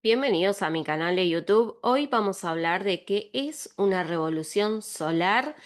Bienvenidos a mi canal de YouTube. Hoy vamos a hablar de qué es una revolución solar.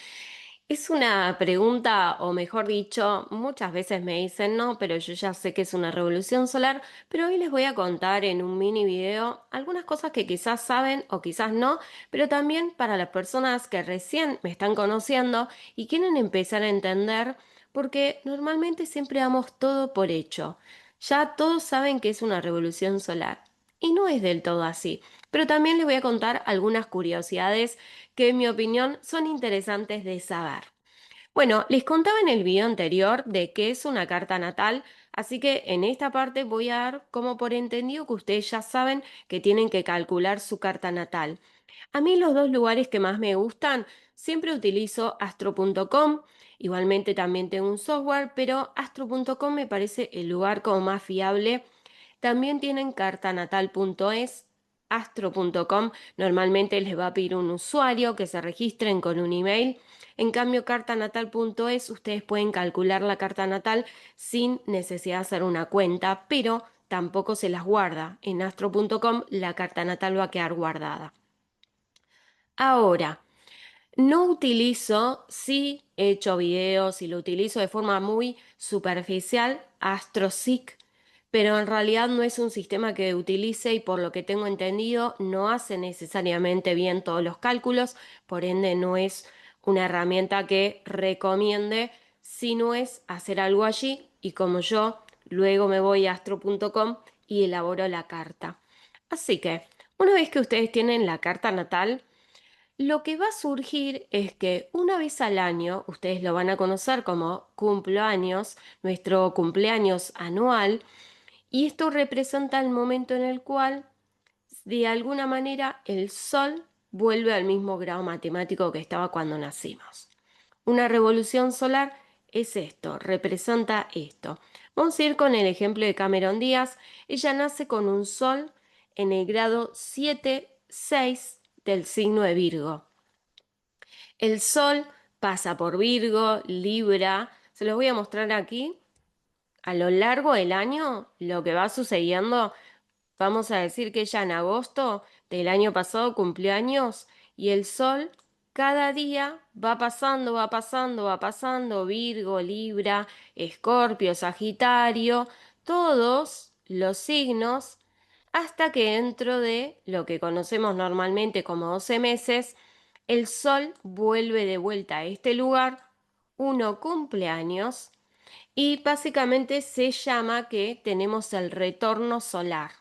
Es una pregunta, o mejor dicho, muchas veces me dicen no, pero yo ya sé que es una revolución solar, pero hoy les voy a contar en un mini video algunas cosas que quizás saben o quizás no, pero también para las personas que recién me están conociendo y quieren empezar a entender, porque normalmente siempre damos todo por hecho. Ya todos saben que es una revolución solar. Y no es del todo así, pero también les voy a contar algunas curiosidades que en mi opinión son interesantes de saber. Bueno, les contaba en el video anterior de qué es una carta natal, así que en esta parte voy a dar como por entendido que ustedes ya saben que tienen que calcular su carta natal. A mí los dos lugares que más me gustan, siempre utilizo astro.com, igualmente también tengo un software, pero astro.com me parece el lugar como más fiable. También tienen cartanatal.es, astro.com, normalmente les va a pedir un usuario que se registren con un email. En cambio, cartanatal.es, ustedes pueden calcular la carta natal sin necesidad de hacer una cuenta, pero tampoco se las guarda. En astro.com la carta natal va a quedar guardada. Ahora, no utilizo, sí he hecho videos y lo utilizo de forma muy superficial, AstroSeek, pero en realidad no es un sistema que utilice y por lo que tengo entendido no hace necesariamente bien todos los cálculos, por ende no es una herramienta que recomiende, si no es hacer algo allí y como yo luego me voy a astro.com y elaboro la carta. Así que, una vez que ustedes tienen la carta natal, lo que va a surgir es que una vez al año, ustedes lo van a conocer como cumpleaños, nuestro cumpleaños anual, y esto representa el momento en el cual, de alguna manera, el Sol vuelve al mismo grado matemático que estaba cuando nacimos. Una revolución solar es esto, representa esto. Vamos a ir con el ejemplo de Cameron Díaz. Ella nace con un Sol en el grado 7-6 del signo de Virgo. El Sol pasa por Virgo, Libra. Se los voy a mostrar aquí. A lo largo del año, lo que va sucediendo, vamos a decir que ella en agosto del año pasado cumplió años y el Sol cada día va pasando, va pasando, va pasando, Virgo, Libra, Escorpio, Sagitario, todos los signos, hasta que dentro de lo que conocemos normalmente como 12 meses, el Sol vuelve de vuelta a este lugar, uno cumple años y básicamente se llama que tenemos el retorno solar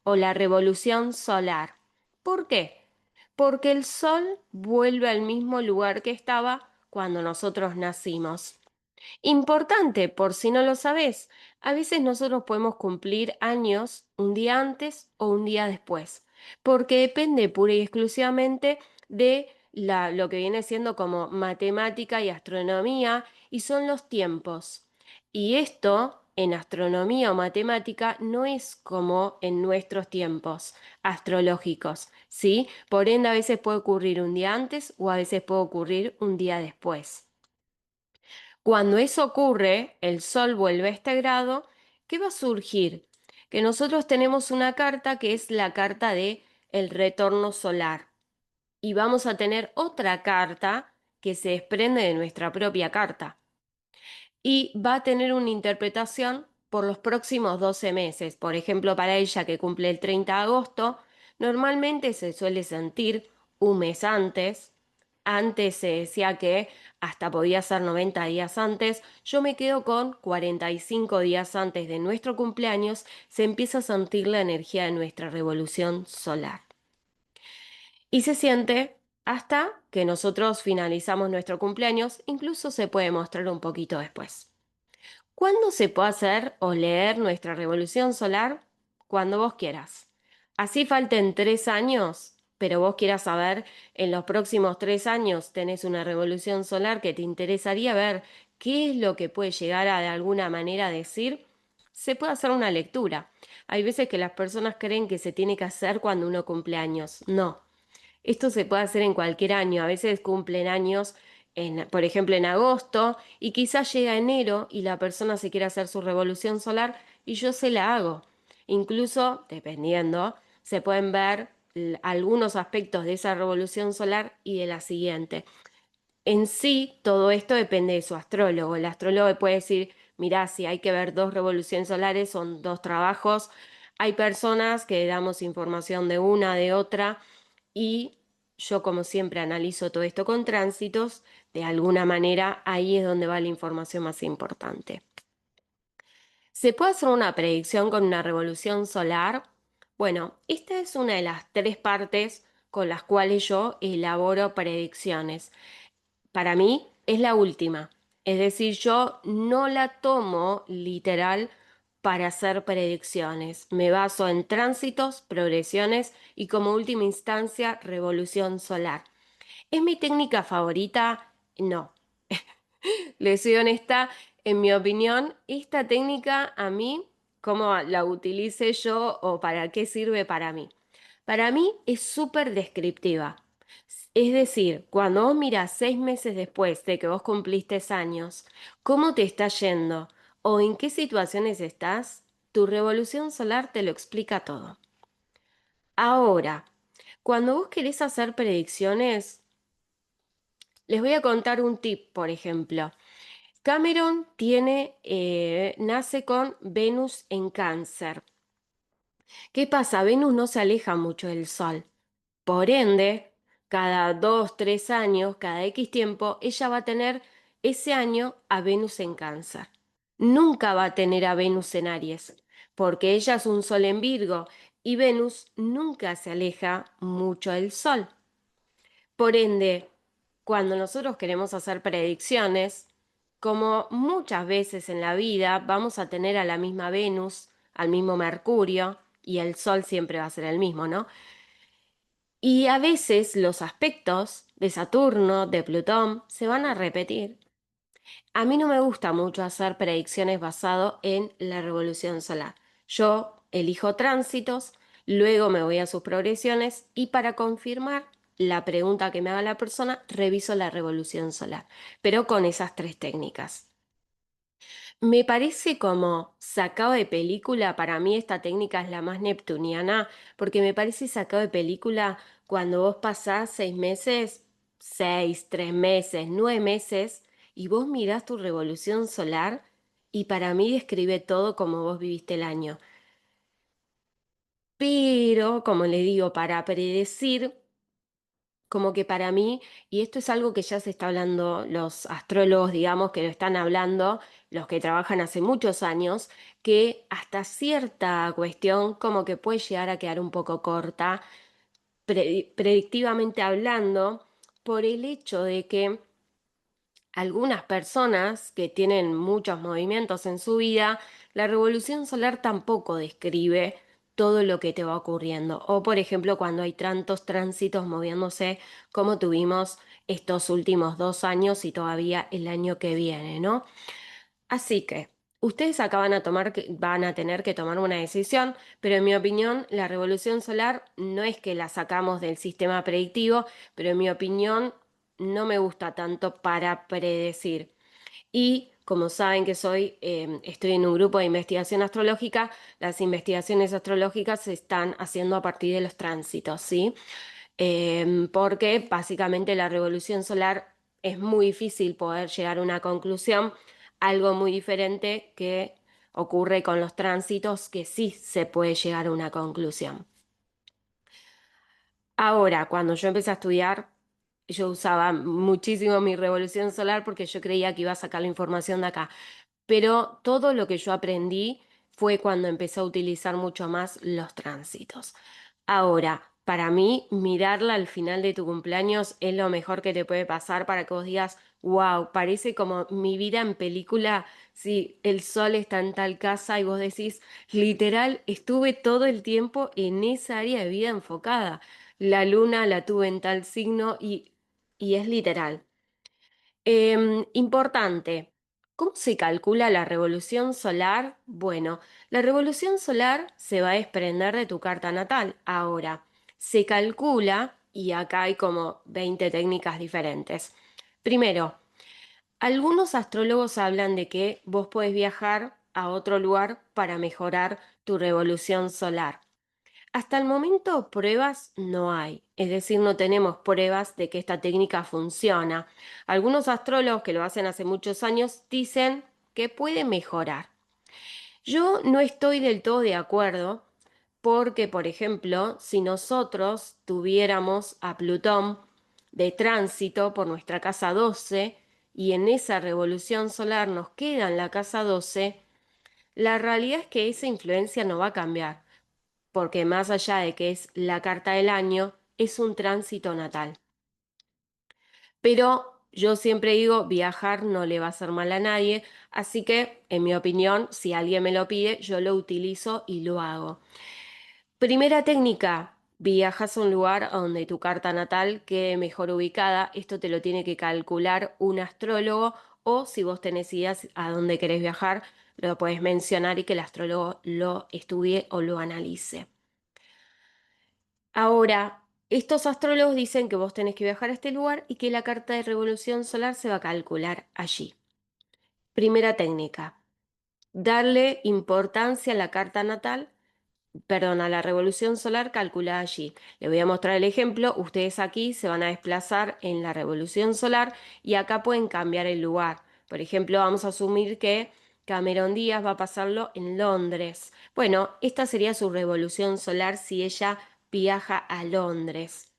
o la revolución solar. ¿Por qué? Porque el Sol vuelve al mismo lugar que estaba cuando nosotros nacimos. Importante, por si no lo sabés, a veces nosotros podemos cumplir años un día antes o un día después, porque depende pura y exclusivamente de lo que viene siendo como matemática y astronomía, y son los tiempos. Y esto en astronomía o matemática no es como en nuestros tiempos astrológicos, ¿sí? Por ende, a veces puede ocurrir un día antes o a veces puede ocurrir un día después. Cuando eso ocurre, el Sol vuelve a este grado, ¿qué va a surgir? Que nosotros tenemos una carta que es la carta de el retorno solar y vamos a tener otra carta que se desprende de nuestra propia carta y va a tener una interpretación por los próximos 12 meses. Por ejemplo, para ella que cumple el 30 de agosto, normalmente se suele sentir un mes antes. Antes se decía que hasta podía ser 90 días antes. Yo me quedo con 45 días antes de nuestro cumpleaños, se empieza a sentir la energía de nuestra revolución solar. Y se siente hasta que nosotros finalizamos nuestro cumpleaños, incluso se puede mostrar un poquito después. ¿Cuándo se puede hacer o leer nuestra revolución solar? Cuando vos quieras. Así falten 3 años, pero vos quieras saber, en los próximos 3 años tenés una revolución solar que te interesaría ver qué es lo que puede llegar a de alguna manera decir, se puede hacer una lectura. Hay veces que las personas creen que se tiene que hacer cuando uno cumple años. No. Esto se puede hacer en cualquier año. A veces cumplen años, por ejemplo, en agosto, y quizás llega enero y la persona se quiere hacer su revolución solar y yo se la hago. Incluso, dependiendo, se pueden ver algunos aspectos de esa revolución solar y de la siguiente. En sí, todo esto depende de su astrólogo. El astrólogo puede decir, mirá, si hay que ver dos revoluciones solares, son dos trabajos. Hay personas que damos información de una, de otra, y yo, como siempre, analizo todo esto con tránsitos. De alguna manera, ahí es donde va la información más importante. ¿Se puede hacer una predicción con una revolución solar? Bueno, esta es una de las tres partes con las cuales yo elaboro predicciones. Para mí es la última. Es decir, yo no la tomo literal para hacer predicciones. Me baso en tránsitos, progresiones y como última instancia, revolución solar. ¿Es mi técnica favorita? No. Les soy honesta, en mi opinión, esta técnica a mí, cómo la utilice yo o para qué sirve para mí es súper descriptiva. Es decir, cuando vos mirás 6 meses después de que vos cumpliste años, cómo te está yendo o en qué situaciones estás, tu revolución solar te lo explica todo. Ahora, cuando vos querés hacer predicciones, les voy a contar un tip, por ejemplo. Cameron nace con Venus en Cáncer. ¿Qué pasa? Venus no se aleja mucho del Sol. Por ende, cada 2, 3 años, cada X tiempo, ella va a tener ese año a Venus en Cáncer. Nunca va a tener a Venus en Aries, porque ella es un Sol en Virgo y Venus nunca se aleja mucho del Sol. Por ende, cuando nosotros queremos hacer predicciones, como muchas veces en la vida, vamos a tener a la misma Venus, al mismo Mercurio, y el Sol siempre va a ser el mismo, ¿no? Y a veces los aspectos de Saturno, de Plutón, se van a repetir. A mí no me gusta mucho hacer predicciones basado en la revolución solar. Yo elijo tránsitos, luego me voy a sus progresiones y para confirmar la pregunta que me haga la persona, reviso la revolución solar, pero con esas tres técnicas. Me parece como sacado de película, para mí esta técnica es la más neptuniana, porque me parece sacado de película cuando vos pasás 6 meses, 6, 3 meses, 9 meses, y vos mirás tu revolución solar, y para mí describe todo como vos viviste el año. Pero, como le digo, para predecir como que para mí, y esto es algo que ya se está hablando, los astrólogos, digamos, que lo están hablando, los que trabajan hace muchos años, que hasta cierta cuestión como que puede llegar a quedar un poco corta, predictivamente hablando, por el hecho de que algunas personas que tienen muchos movimientos en su vida, la revolución solar tampoco describe todo lo que te va ocurriendo. O por ejemplo, cuando hay tantos tránsitos moviéndose como tuvimos estos últimos 2 años y todavía el año que viene, ¿no? Así que ustedes acá van a tener que tomar una decisión, pero en mi opinión, la revolución solar no es que la sacamos del sistema predictivo, pero en mi opinión no me gusta tanto para predecir. Y como saben que estoy en un grupo de investigación astrológica, las investigaciones astrológicas se están haciendo a partir de los tránsitos, ¿sí? Porque básicamente la revolución solar es muy difícil poder llegar a una conclusión, algo muy diferente que ocurre con los tránsitos, que sí se puede llegar a una conclusión. Ahora, cuando yo empecé a estudiar, yo usaba muchísimo mi revolución solar porque yo creía que iba a sacar la información de acá. Pero todo lo que yo aprendí fue cuando empecé a utilizar mucho más los tránsitos. Ahora, para mí, mirarla al final de tu cumpleaños es lo mejor que te puede pasar para que vos digas, wow, parece como mi vida en película, si el sol está en tal casa y vos decís, literal, estuve todo el tiempo en esa área de vida enfocada. La luna la tuve en tal signo y es literal. Importante, ¿cómo se calcula la revolución solar? Bueno, la revolución solar se va a desprender de tu carta natal. Ahora, se calcula, y acá hay como 20 técnicas diferentes. Primero, algunos astrólogos hablan de que vos podés viajar a otro lugar para mejorar tu revolución solar. Hasta el momento pruebas no hay, es decir, no tenemos pruebas de que esta técnica funciona. Algunos astrólogos que lo hacen hace muchos años dicen que puede mejorar. Yo no estoy del todo de acuerdo porque, por ejemplo, si nosotros tuviéramos a Plutón de tránsito por nuestra casa 12 y en esa revolución solar nos queda en la casa 12, la realidad es que esa influencia no va a cambiar, porque más allá de que es la carta del año, es un tránsito natal. Pero yo siempre digo, viajar no le va a hacer mal a nadie, así que, en mi opinión, si alguien me lo pide, yo lo utilizo y lo hago. Primera técnica, viajas a un lugar donde tu carta natal quede mejor ubicada. Esto te lo tiene que calcular un astrólogo o si vos tenés ideas a dónde querés viajar, lo puedes mencionar y que el astrólogo lo estudie o lo analice. Ahora, estos astrólogos dicen que vos tenés que viajar a este lugar y que la carta de revolución solar se va a calcular allí. Primera técnica, darle importancia a la carta natal, perdón, a la revolución solar calculada allí. Le voy a mostrar el ejemplo. Ustedes aquí se van a desplazar en la revolución solar y acá pueden cambiar el lugar. Por ejemplo, vamos a asumir que Cameron Díaz va a pasarlo en Londres. Bueno, esta sería su revolución solar si ella viaja a Londres.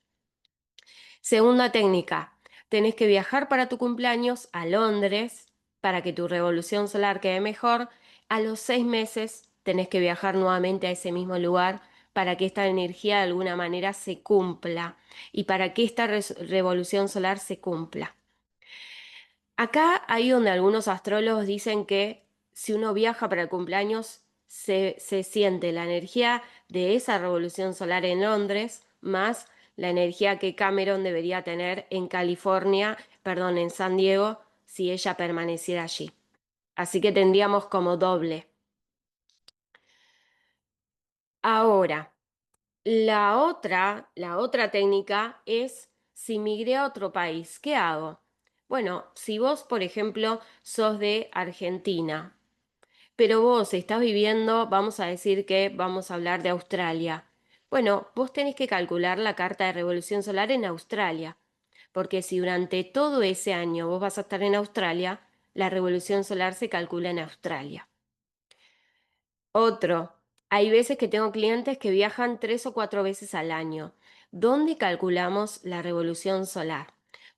Segunda técnica, tenés que viajar para tu cumpleaños a Londres para que tu revolución solar quede mejor. A los 6 meses tenés que viajar nuevamente a ese mismo lugar para que esta energía de alguna manera se cumpla y para que esta revolución solar se cumpla. Acá hay donde algunos astrólogos dicen que si uno viaja para el cumpleaños se siente la energía de esa revolución solar en Londres más la energía que Cameron debería tener en California, perdón, en San Diego, si ella permaneciera allí. Así que tendríamos como doble. Ahora, la otra técnica es si migré a otro país, ¿qué hago? Bueno, si vos, por ejemplo, sos de Argentina, pero vos estás viviendo, vamos a decir que vamos a hablar de Australia. Bueno, vos tenés que calcular la carta de revolución solar en Australia, porque si durante todo ese año vos vas a estar en Australia, la revolución solar se calcula en Australia. Otro, hay veces que tengo clientes que viajan 3 o 4 veces al año. ¿Dónde calculamos la revolución solar?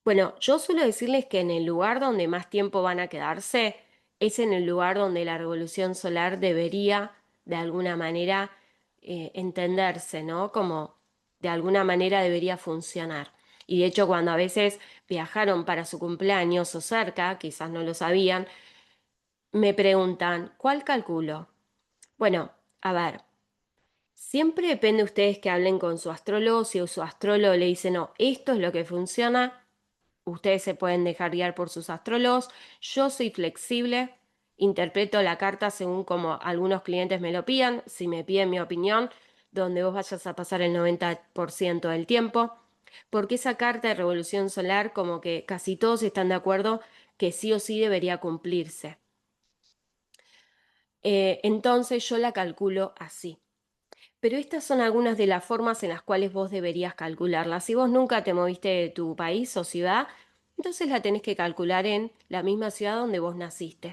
Bueno, yo suelo decirles que en el lugar donde más tiempo van a quedarse es en el lugar donde la revolución solar debería de alguna manera entenderse, ¿no? Como de alguna manera debería funcionar. Y de hecho, cuando a veces viajaron para su cumpleaños o cerca, quizás no lo sabían, me preguntan, ¿cuál calculo? Bueno, a ver, siempre depende de ustedes que hablen con su astrólogo. Si su astrólogo le dice, no, esto es lo que funciona, ustedes se pueden dejar guiar por sus astrólogos. Yo soy flexible, interpreto la carta según como algunos clientes me lo pidan, si me piden mi opinión, donde vos vayas a pasar el 90% del tiempo, porque esa carta de revolución solar como que casi todos están de acuerdo que sí o sí debería cumplirse. Entonces yo la calculo así. Pero estas son algunas de las formas en las cuales vos deberías calcularla. Si vos nunca te moviste de tu país o ciudad, entonces la tenés que calcular en la misma ciudad donde vos naciste.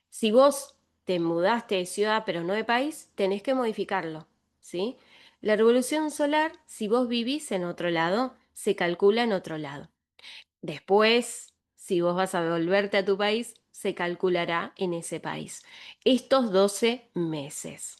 Si vos te mudaste de ciudad pero no de país, tenés que modificarlo, ¿sí? La revolución solar, si vos vivís en otro lado, se calcula en otro lado. Después, si vos vas a volverte a tu país, se calculará en ese país. Estos 12 meses.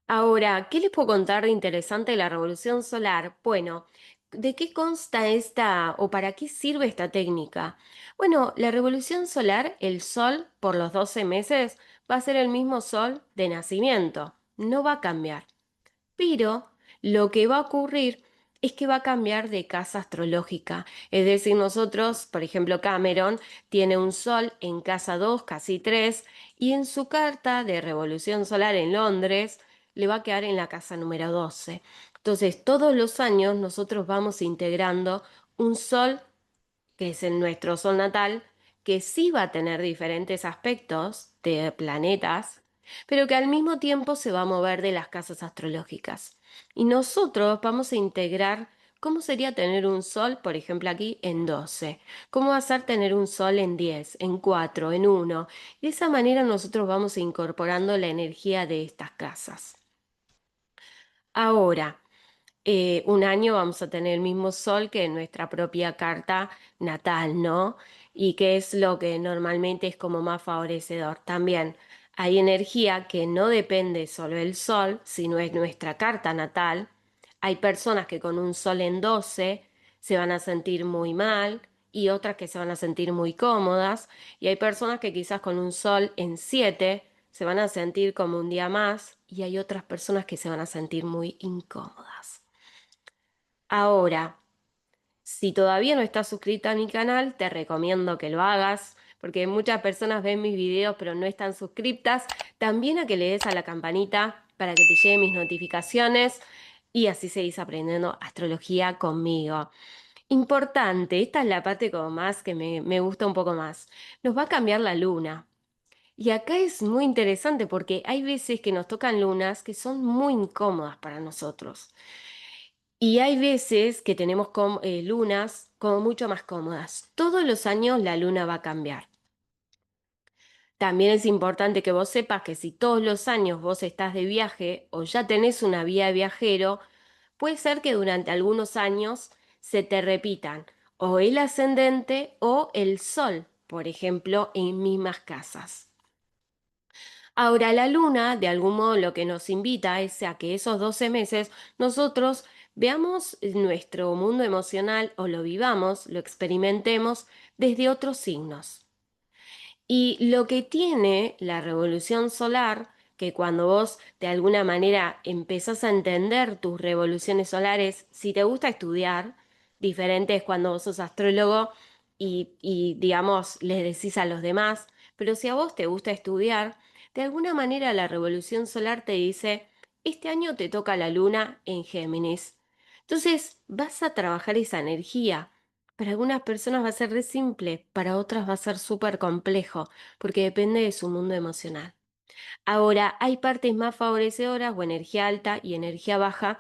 Ahora, ¿qué les puedo contar de interesante de la revolución solar? Bueno, ¿de qué consta esta o para qué sirve esta técnica? Bueno, la revolución solar, el sol por los 12 meses va a ser el mismo sol de nacimiento, no va a cambiar. Pero lo que va a ocurrir es que va a cambiar de casa astrológica. Es decir, nosotros, por ejemplo, Cameron tiene un sol en casa 2, casi 3, y en su carta de revolución solar en Londres le va a quedar en la casa número 12. Entonces, todos los años nosotros vamos integrando un sol que es en nuestro sol natal, que sí va a tener diferentes aspectos de planetas, pero que al mismo tiempo se va a mover de las casas astrológicas. Y nosotros vamos a integrar cómo sería tener un sol, por ejemplo, aquí en 12, cómo va a ser tener un sol en 10, en 4, en 1. De esa manera nosotros vamos incorporando la energía de estas casas. Ahora, un año vamos a tener el mismo sol que en nuestra propia carta natal, ¿no? Y que es lo que normalmente es como más favorecedor. También hay energía que no depende solo del sol, sino es nuestra carta natal. Hay personas que con un sol en 12 se van a sentir muy mal y otras que se van a sentir muy cómodas. Y hay personas que quizás con un sol en 7 se van a sentir como un día más y hay otras personas que se van a sentir muy incómodas. Ahora, si todavía no estás suscrita a mi canal, te recomiendo que lo hagas, porque muchas personas ven mis videos pero no están suscriptas. También a que le des a la campanita para que te lleguen mis notificaciones y así seguís aprendiendo astrología conmigo. Importante, esta es la parte como más que me gusta un poco más. Nos va a cambiar la luna. Y acá es muy interesante porque hay veces que nos tocan lunas que son muy incómodas para nosotros. Y hay veces que tenemos lunas como mucho más cómodas. Todos los años la luna va a cambiar. También es importante que vos sepas que si todos los años vos estás de viaje o ya tenés una vía de viajero, puede ser que durante algunos años se te repitan o el ascendente o el sol, por ejemplo, en mismas casas. Ahora, la luna, de algún modo, lo que nos invita es a que esos 12 meses nosotros veamos nuestro mundo emocional o lo vivamos, lo experimentemos desde otros signos. Y lo que tiene la revolución solar, que cuando vos de alguna manera empezás a entender tus revoluciones solares, si te gusta estudiar, diferente es cuando vos sos astrólogo digamos, les decís a los demás, pero si a vos te gusta estudiar, de alguna manera la revolución solar te dice, este año te toca la luna en Géminis. Entonces vas a trabajar esa energía. Para algunas personas va a ser re simple, para otras va a ser súper complejo, porque depende de su mundo emocional. Ahora, hay partes más favorecedoras o energía alta y energía baja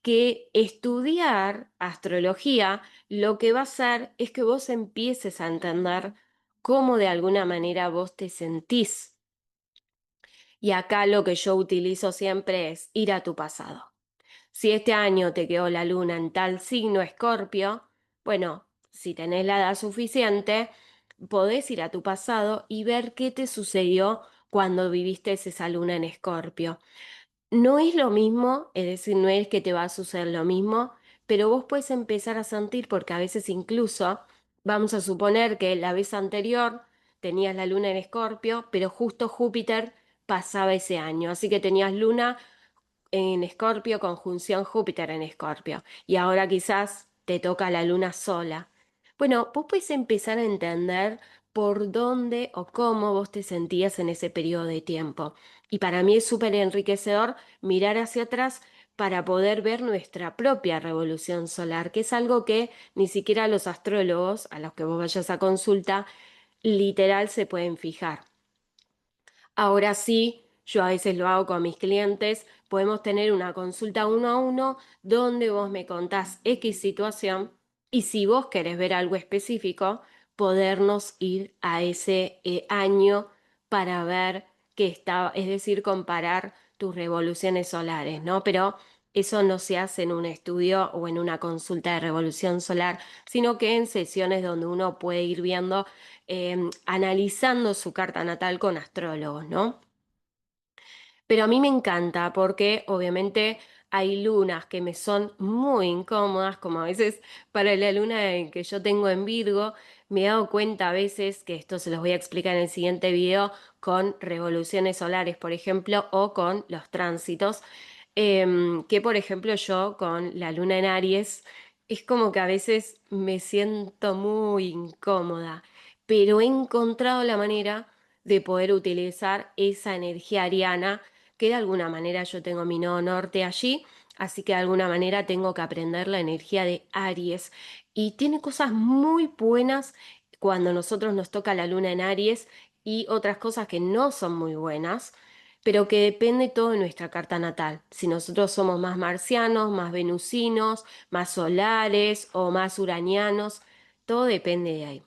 que estudiar astrología lo que va a hacer es que vos empieces a entender cómo de alguna manera vos te sentís. Y acá lo que yo utilizo siempre es ir a tu pasado. Si este año te quedó la luna en tal signo, Escorpio, bueno, si tenés la edad suficiente, podés ir a tu pasado y ver qué te sucedió cuando viviste esa luna en Escorpio. No es lo mismo, es decir, no es que te va a suceder lo mismo, pero vos puedes empezar a sentir, porque a veces incluso, vamos a suponer que la vez anterior tenías la luna en Escorpio, pero justo Júpiter pasaba ese año, así que tenías luna en Escorpio, conjunción Júpiter en Escorpio, y ahora quizás te toca la luna sola. Bueno, vos puedes empezar a entender por dónde o cómo vos te sentías en ese periodo de tiempo. Y para mí es súper enriquecedor mirar hacia atrás para poder ver nuestra propia revolución solar, que es algo que ni siquiera los astrólogos, a los que vos vayas a consulta, literal se pueden fijar. Ahora sí, yo a veces lo hago con mis clientes, podemos tener una consulta uno a uno donde vos me contás X situación y si vos querés ver algo específico, podernos ir a ese año para ver qué está, es decir, comparar tus revoluciones solares, ¿no? Pero eso no se hace en un estudio o en una consulta de revolución solar, sino que en sesiones donde uno puede ir viendo analizando su carta natal con astrólogos, ¿no? Pero a mí me encanta porque obviamente hay lunas que me son muy incómodas, como a veces para la luna que yo tengo en Virgo, me he dado cuenta a veces, que esto se los voy a explicar en el siguiente video, con revoluciones solares, por ejemplo, o con los tránsitos, que por ejemplo yo con la luna en Aries, es como que a veces me siento muy incómoda, pero he encontrado la manera de poder utilizar esa energía ariana que de alguna manera yo tengo mi nodo norte allí, así que de alguna manera tengo que aprender la energía de Aries. Y tiene cosas muy buenas cuando nosotros nos toca la luna en Aries y otras cosas que no son muy buenas. pero que depende todo de nuestra carta natal. Si nosotros somos más marcianos, más venusinos, más solares o más uranianos, todo depende de ahí.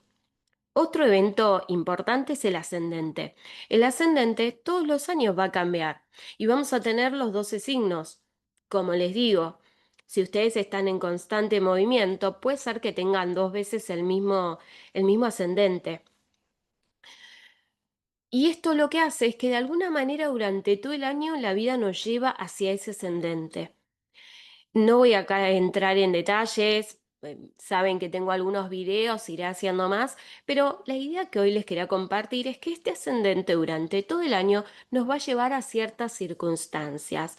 Otro evento importante es el ascendente. El ascendente todos los años va a cambiar y vamos a tener los 12 signos. Como les digo, si ustedes están en constante movimiento, puede ser que tengan dos veces el mismo ascendente. Y esto lo que hace es que de alguna manera durante todo el año la vida nos lleva hacia ese ascendente. No voy acá a entrar en detalles, saben que tengo algunos videos, iré haciendo más, pero la idea que hoy les quería compartir es que este ascendente durante todo el año nos va a llevar a ciertas circunstancias.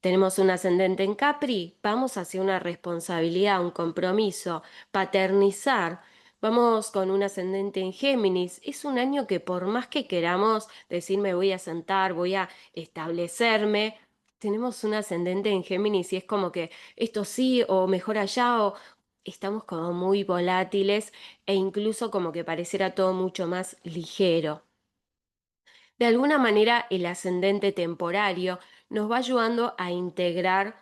Tenemos un ascendente en Capri, vamos hacia una responsabilidad, un compromiso, paternizar. Vamos con un ascendente en Géminis. Es un año que por más que queramos decir me voy a sentar, voy a establecerme, tenemos un ascendente en Géminis y es como que esto sí o mejor allá o estamos como muy volátiles e incluso como que pareciera todo mucho más ligero. De alguna manera el ascendente temporario nos va ayudando a integrar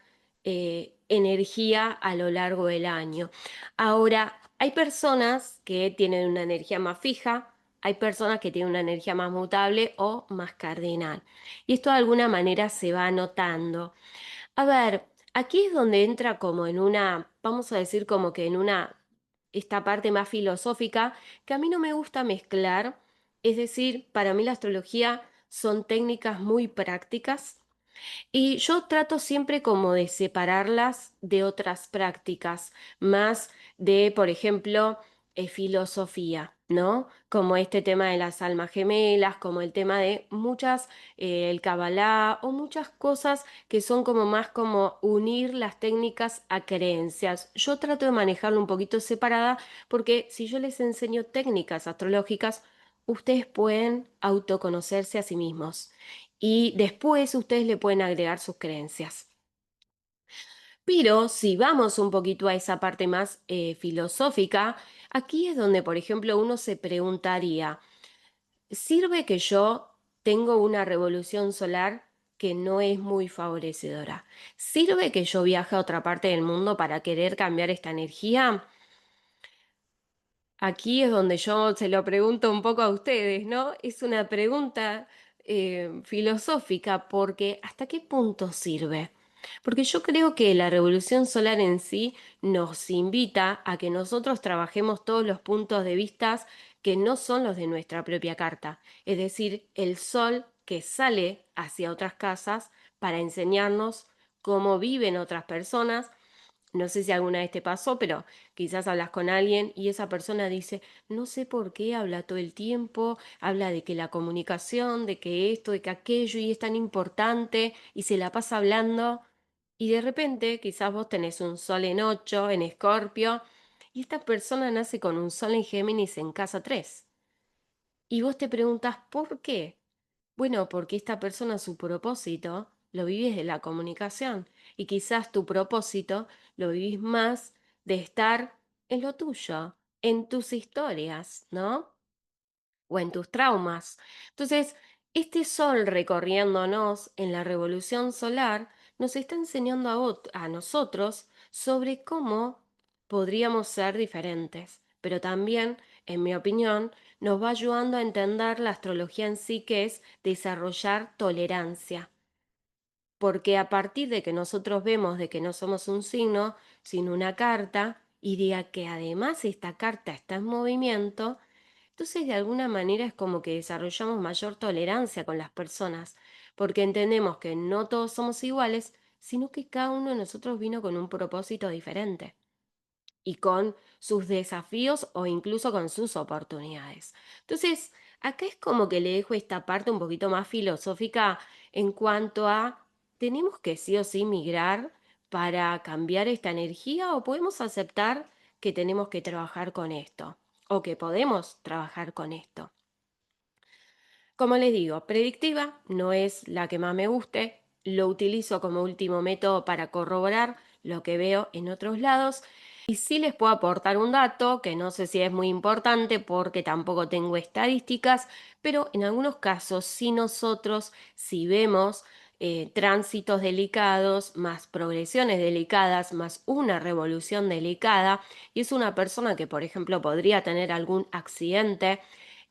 energía a lo largo del año. Ahora, hay personas que tienen una energía más fija, hay personas que tienen una energía más mutable o más cardinal. Y esto de alguna manera se va notando. A ver, aquí es donde entra como en una, vamos a decir como que en esta parte más filosófica, que a mí no me gusta mezclar, es decir, para mí la astrología son técnicas muy prácticas y yo trato siempre como de separarlas de otras prácticas, más de, por ejemplo, filosofía, ¿no? Como este tema de las almas gemelas, como el tema de muchas, el Kabbalah o muchas cosas que son como más como unir las técnicas a creencias. Yo trato de manejarlo un poquito separada porque si yo les enseño técnicas astrológicas, ustedes pueden autoconocerse a sí mismos y después ustedes le pueden agregar sus creencias. Pero si vamos un poquito a esa parte más filosófica, aquí es donde, por ejemplo, uno se preguntaría, ¿sirve que yo tengo una revolución solar que no es muy favorecedora? ¿Sirve que yo viaje a otra parte del mundo para querer cambiar esta energía? Aquí es donde yo se lo pregunto un poco a ustedes, ¿no? Es una pregunta filosófica porque ¿hasta qué punto sirve? Porque yo creo que la revolución solar en sí nos invita a que nosotros trabajemos todos los puntos de vista que no son los de nuestra propia carta, es decir, el sol que sale hacia otras casas para enseñarnos cómo viven otras personas. No sé si alguna vez te pasó, pero quizás hablas con alguien y esa persona dice, no sé por qué habla todo el tiempo, habla de que la comunicación, de que esto, de que aquello y es tan importante y se la pasa hablando y de repente quizás vos tenés un sol en 8 en Escorpio y esta persona nace con un sol en Géminis en casa 3 y vos te preguntas, ¿por qué? Bueno, porque esta persona su propósito lo vivís de la comunicación y quizás tu propósito lo vivís más de estar en lo tuyo, en tus historias, ¿no? O en tus traumas. Entonces, este sol recorriéndonos en la revolución solar nos está enseñando a nosotros sobre cómo podríamos ser diferentes, pero también, en mi opinión, nos va ayudando a entender la astrología en sí, que es desarrollar tolerancia. Porque a partir de que nosotros vemos de que no somos un signo, sino una carta, y de que además esta carta está en movimiento, entonces, de alguna manera es como que desarrollamos mayor tolerancia con las personas, porque entendemos que no todos somos iguales, sino que cada uno de nosotros vino con un propósito diferente y con sus desafíos o incluso con sus oportunidades. Entonces, acá es como que le dejo esta parte un poquito más filosófica en cuanto a, ¿tenemos que sí o sí migrar para cambiar esta energía o podemos aceptar que tenemos que trabajar con esto o que podemos trabajar con esto? Como les digo, predictiva no es la que más me guste, lo utilizo como último método para corroborar lo que veo en otros lados, Y sí les puedo aportar un dato que no sé si es muy importante porque tampoco tengo estadísticas, pero en algunos casos sí nosotros, si vemos tránsitos delicados, más progresiones delicadas, más una revolución delicada, y es una persona que, por ejemplo, podría tener algún accidente,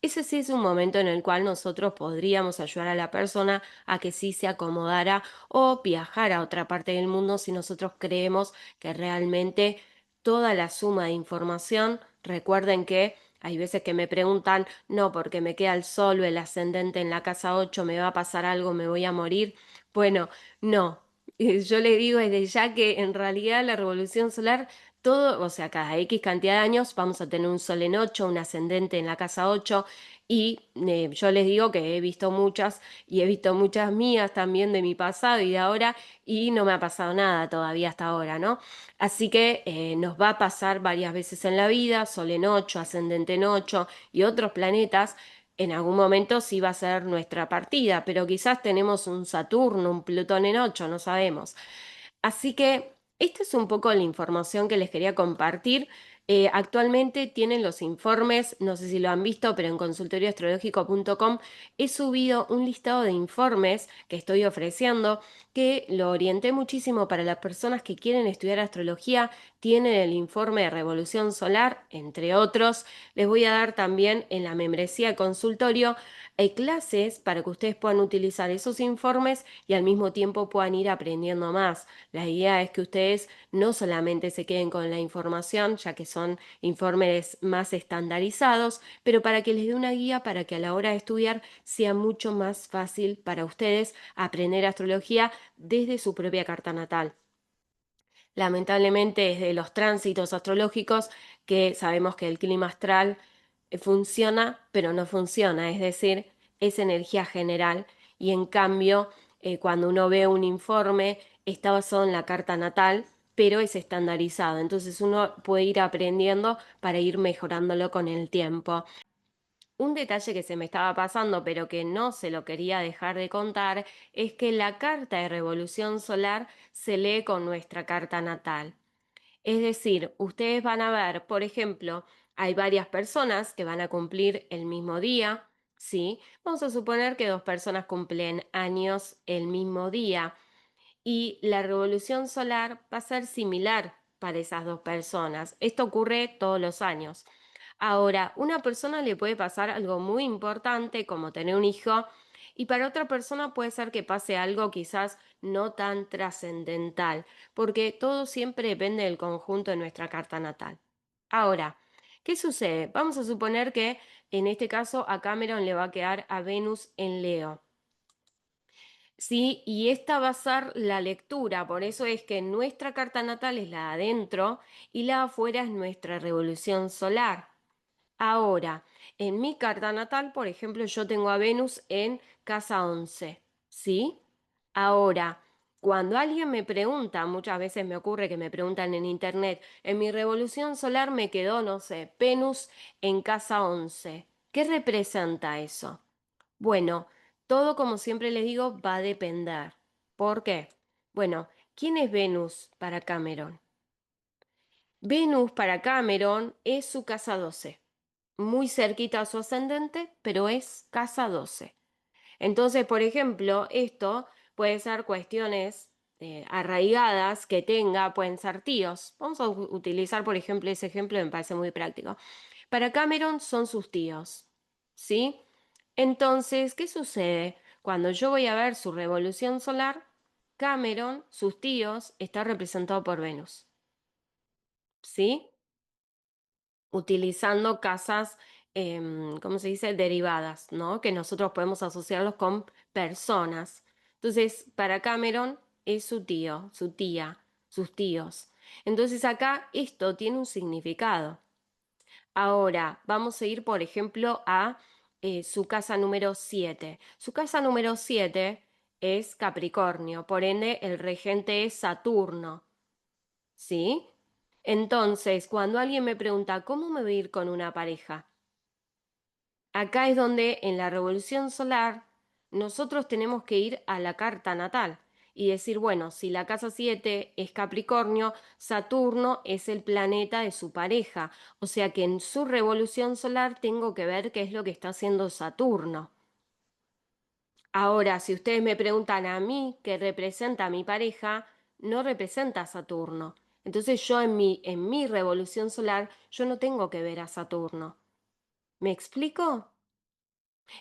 ese sí es un momento en el cual nosotros podríamos ayudar a la persona a que sí se acomodara o viajar a otra parte del mundo si nosotros creemos que realmente toda la suma de información, recuerden que hay veces que me preguntan, no, porque me queda el sol o el ascendente en la casa 8, me va a pasar algo, me voy a morir. Bueno, no. Yo le digo desde ya que en realidad la revolución solar, todo, o sea, cada X cantidad de años vamos a tener un sol en 8, un ascendente en la casa 8, y yo les digo que he visto muchas y he visto muchas mías también de mi pasado y de ahora, y no me ha pasado nada todavía hasta ahora, ¿no? Así que nos va a pasar varias veces en la vida, Sol en 8, ascendente en 8 y otros planetas. En algún momento sí va a ser nuestra partida, pero quizás tenemos un Saturno, un Plutón en 8, no sabemos. Así que esta es un poco la información que les quería compartir. Actualmente tienen los informes, no sé si lo han visto, pero en consultorioastrológico.com he subido un listado de informes que estoy ofreciendo, que lo orienté muchísimo para las personas que quieren estudiar astrología. Tienen el informe de Revolución Solar, entre otros. Les voy a dar también en la membresía de consultorio clases para que ustedes puedan utilizar esos informes y al mismo tiempo puedan ir aprendiendo más. La idea es que ustedes no solamente se queden con la información, ya que son informes más estandarizados, pero para que les dé una guía para que a la hora de estudiar sea mucho más fácil para ustedes aprender astrología desde su propia carta natal. Lamentablemente es de los tránsitos astrológicos que sabemos que el clima astral funciona, pero no funciona, es decir, es energía general y en cambio cuando uno ve un informe está basado en la carta natal, pero es estandarizado, entonces uno puede ir aprendiendo para ir mejorándolo con el tiempo. Un detalle que se me estaba pasando, pero que no se lo quería dejar de contar, es que la carta de revolución solar se lee con nuestra carta natal. Es decir, ustedes van a ver, por ejemplo, hay varias personas que van a cumplir el mismo día, ¿sí? Vamos a suponer que dos personas cumplen años el mismo día y la revolución solar va a ser similar para esas dos personas. Esto ocurre todos los años. Ahora, una persona le puede pasar algo muy importante como tener un hijo y para otra persona puede ser que pase algo quizás no tan trascendental, porque todo siempre depende del conjunto de nuestra carta natal. Ahora, ¿qué sucede? Vamos a suponer que en este caso a Cameron le va a quedar a Venus en Leo. Sí, y esta va a ser la lectura, por eso es que nuestra carta natal es la de adentro y la de afuera es nuestra revolución solar. Ahora, en mi carta natal, por ejemplo, yo tengo a Venus en casa 11, ¿sí? Ahora, cuando alguien me pregunta, muchas veces me ocurre que me preguntan en internet, en mi revolución solar me quedó, no sé, Venus en casa 11. ¿Qué representa eso? Bueno, todo como siempre les digo va a depender. ¿Por qué? Bueno, ¿quién es Venus para Cameron? Venus para Cameron es su casa 12, muy cerquita a su ascendente, pero es casa 12. Entonces, por ejemplo, esto puede ser cuestiones arraigadas que tenga, pueden ser tíos. Vamos a utilizar, por ejemplo, ese ejemplo, me parece muy práctico. Para Cameron son sus tíos, ¿sí? Entonces, ¿qué sucede? Cuando yo voy a ver su revolución solar, Cameron, sus tíos, está representado por Venus, ¿sí? Utilizando casas, ¿cómo se dice? Derivadas, ¿no? Que nosotros podemos asociarlos con personas. Entonces, para Cameron es su tío, su tía, sus tíos. Entonces acá esto tiene un significado. Ahora, vamos a ir, por ejemplo, a su casa número 7. Su casa número 7 es Capricornio, por ende el regente es Saturno, ¿sí? Entonces, cuando alguien me pregunta, ¿cómo me voy a ir con una pareja? Acá es donde en la revolución solar nosotros tenemos que ir a la carta natal y decir, bueno, si la casa 7 es Capricornio, Saturno es el planeta de su pareja. O sea que en su revolución solar tengo que ver qué es lo que está haciendo Saturno. Ahora, si ustedes me preguntan a mí qué representa a mi pareja, no representa a Saturno. Entonces yo en mi revolución solar, yo no tengo que ver a Saturno. ¿Me explico?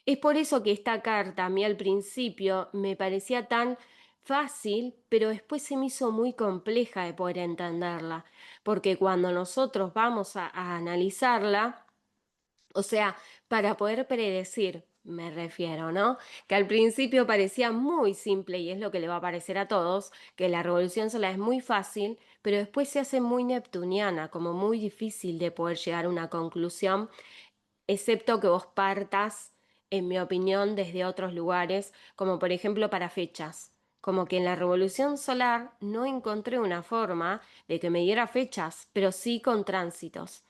Es por eso que esta carta a mí al principio me parecía tan fácil, pero después se me hizo muy compleja de poder entenderla, porque cuando nosotros vamos a analizarla, o sea, para poder predecir, me refiero, ¿no? Que al principio parecía muy simple y es lo que le va a parecer a todos, que la revolución solar es muy fácil, pero después se hace muy neptuniana, como muy difícil de poder llegar a una conclusión, excepto que vos partas, en mi opinión, desde otros lugares, como por ejemplo para fechas. Como que en la revolución solar no encontré una forma de que me diera fechas, pero sí con tránsitos.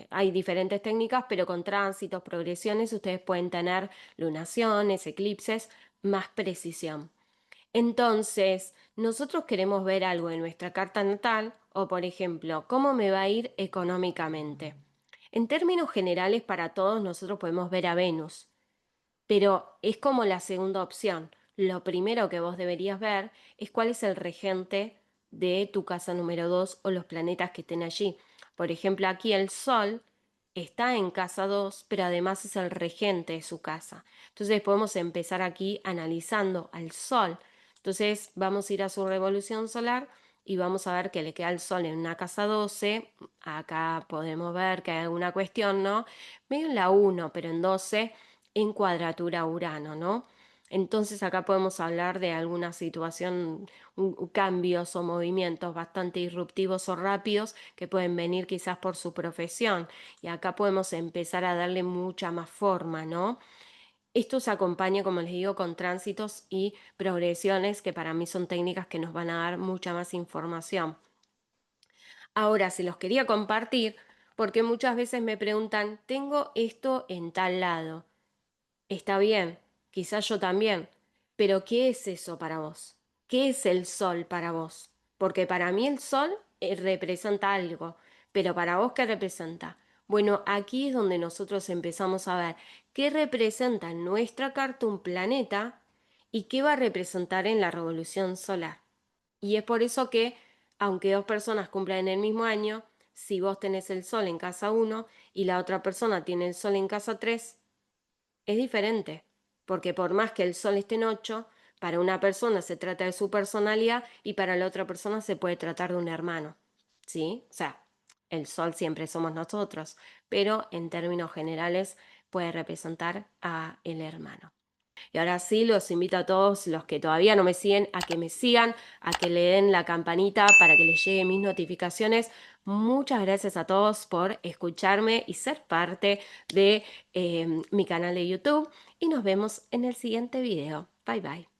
Hay diferentes técnicas, pero con tránsitos, progresiones, ustedes pueden tener lunaciones, eclipses, más precisión. Entonces, nosotros queremos ver algo en nuestra carta natal o, por ejemplo, cómo me va a ir económicamente. En términos generales, para todos nosotros podemos ver a Venus, pero es como la segunda opción. Lo primero que vos deberías ver es cuál es el regente de tu casa número 2 o los planetas que estén allí. Por ejemplo, aquí el Sol está en casa 2, pero además es el regente de su casa. Entonces podemos empezar aquí analizando al Sol. Entonces vamos a ir a su revolución solar y vamos a ver que le queda el Sol en una casa 12. Acá podemos ver que hay alguna cuestión, ¿no? Medio en la 1, pero en 12 en cuadratura a Urano, ¿no? Entonces acá podemos hablar de alguna situación, cambios o movimientos bastante disruptivos o rápidos que pueden venir quizás por su profesión. Y acá podemos empezar a darle mucha más forma, ¿no? Esto se acompaña, como les digo, con tránsitos y progresiones que para mí son técnicas que nos van a dar mucha más información. Ahora, se los quería compartir porque muchas veces me preguntan, tengo esto en tal lado. Está bien, quizás yo también, pero ¿qué es eso para vos? ¿Qué es el sol para vos? Porque para mí el sol representa algo, pero para vos, ¿qué representa? Bueno, aquí es donde nosotros empezamos a ver qué representa en nuestra carta un planeta y qué va a representar en la revolución solar. Y es por eso que, aunque dos personas cumplan el mismo año, si vos tenés el sol en casa 1 y la otra persona tiene el sol en casa 3, es diferente, porque por más que el sol esté en 8, para una persona se trata de su personalidad y para la otra persona se puede tratar de un hermano, ¿sí? O sea, el sol siempre somos nosotros, pero en términos generales puede representar a el hermano. Y ahora sí, los invito a todos los que todavía no me siguen a que me sigan, a que le den la campanita para que les lleguen mis notificaciones. Muchas gracias a todos por escucharme y ser parte de mi canal de YouTube. Y nos vemos en el siguiente video. Bye bye.